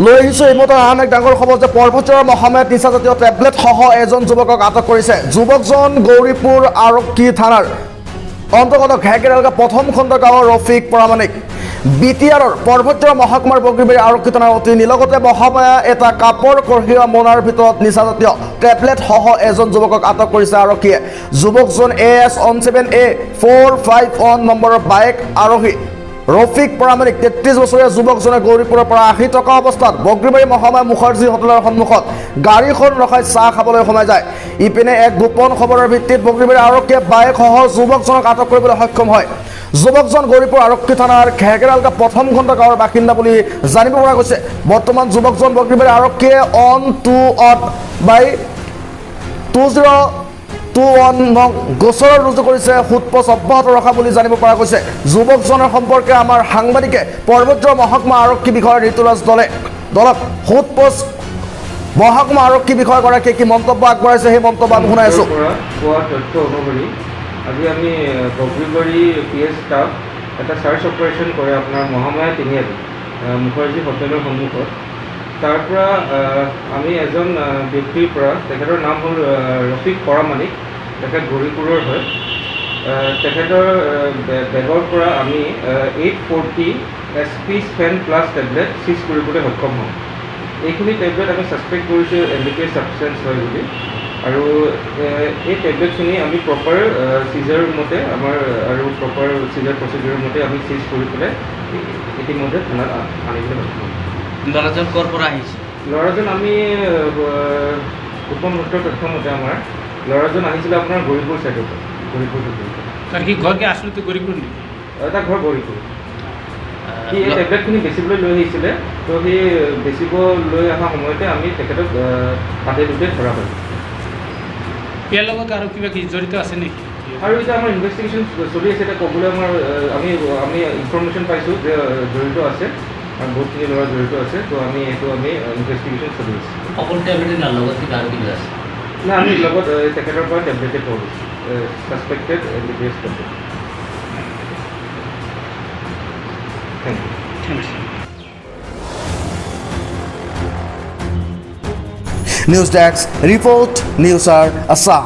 লৈ আহিছোঁ এইমতে আন এক ডাঙৰ খবৰ যে পৰ্বতৰ মহামাৰীত নিচাজাতীয় টেবলেটসহ এজন যুৱকক আটক কৰিছে। যুৱকজন গৌৰীপুৰ আৰক্ষী থানাৰ অন্তৰ্গত ঘেকেৰ এলেকা প্ৰথম খণ্ড গাঁৱৰ ৰফিক পৰামানিক। বিটিআৰৰ পৰ্বতৰ মহকুমাৰ বগীবাৰী আৰক্ষী থানাৰ অধীন লগতে মহামায়া এটা কাপৰ কঢ়িওৱা মোনাৰ ভিতৰত নিচাজাতীয় টেবলেটসহ এজন যুৱকক আটক কৰিছে আৰক্ষীয়ে। যুৱকজন AS17A451 নম্বৰৰ বাইক আৰোহী ৰফিক পৰামানিক 33 বছৰীয়া যুৱকজনে গৌৰীপুৰৰ পৰা আহি থকা অৱস্থাত বগীবাৰী মহামায়া মুখাৰ্জী হোটেলৰ সন্মুখত গাড়ীখন ৰখাই চাহ খাবলৈ সোমাই যায়। ইপিনে এক গোপন খবৰৰ ভিত্তিত বগীবাৰী আৰক্ষীয়ে বাইকসহ যুৱকজনক আটক কৰিবলৈ সক্ষম হয়। যুৱকজন গৌৰীপুৰ আৰক্ষী থানাৰ ঘেকেৰা এলেকা প্ৰথম খণ্ড গাঁৱৰ বাসিন্দা বুলি জানিব পৰা গৈছে। বৰ্তমান যুৱকজন বগীবাৰী আৰক্ষীয়ে অন টু অট বাই 2021 নং গোচৰৰ ৰুজু কৰিছে। সোধপোছ অব্যাহত ৰখা বুলি জানিব পৰা গৈছে। যুৱকজনৰ সম্পৰ্কে আমাৰ সাংবাদিকে পৰ্বতৰ মহকুমা আৰক্ষী বিষয়া ঋতুৰাজ দলক সোধপোছ মহকুমা আৰক্ষী বিষয়াগৰাকীয়ে কি মন্তব্য আগবঢ়াইছে সেই মন্তব্য আমি শুনাই আছোঁ। পোৱা তথ্য অনুসৰি আজি আমি বগীবাৰী PS ষ্টাফ এটা চাৰ্চ অপাৰেশ্যন কৰে আপোনাৰ মহামায়া তিনিআলি মুখাৰ্জী হোটেলৰ সন্মুখত। তাৰ পৰা আমি এজন ব্যক্তিৰ পৰা, তেখেতৰ নাম হ'ল ৰফিক পৰামানিক, তেখেত গৌৰীপুৰৰ হয়। তেখেতৰ বেগৰ পৰা আমি 840 SP স্পেন প্লাছ টেবলেট চিজ কৰিবলৈ সক্ষম হওঁ। এইখিনি টেবলেট আমি ছাছপেক্ট কৰিছোঁ এণ্ডিকেট ছাবষ্টেঞ্চ হয় বুলি, আৰু এই টেবলেটখিনি আমি প্ৰপাৰ চিজাৰ মতে আমাৰ আৰু প্ৰপাৰ চিজাৰ প্ৰচিডিউৰ মতে আমি চিজ কৰি পেলাই ইতিমধ্যে থানাত আনিবলৈ সক্ষম। ল'ৰাজন ক'ৰ পৰা আহিছে? ল'ৰাজন আমি গোপন সূত্ৰৰ তথ্য মতে আমাৰ ল'ৰাজন আহিছিলে আপোনাৰ গৌৰীপুৰ ছাইডৰ পৰা, গৌৰীপুৰ তাৰ কি ঘৰ কি আচলতে গৌৰীপুৰ নেকি? এটা ঘৰ গৌৰীপুৰ। সি এই টেবলেটখিনি বেচিবলৈ লৈ আহিছিলে, তো সি বেচিব লৈ অহা সময়তে আমি তেখেতক হাতে দুটে ধৰা হয়। ইয়াৰ লগত আৰু কিবা কি জড়িত আছে নেকি? আৰু এতিয়া আমাৰ ইনভেষ্টিগেশ্যন চলি আছে। এতিয়া ক'বলৈ আমি ইনফৰ্মেশ্যন পাইছোঁ যে জড়িত আছে আৰু বহুতখিনি ল'ৰা জড়িত আছে। তো আমি ইনভেষ্টিগেশ্যন চলি আছে। অকল টেবলেট না লগত কিবা আৰু কিবা আছে? নাই, আমি লগত তেখেতৰ পৰা টেবলেটে পোৱা গৈছে, ছাছপেক্টেড এণ্ডিকেট tablet. Thank you. News desk report news আৰ আসাম।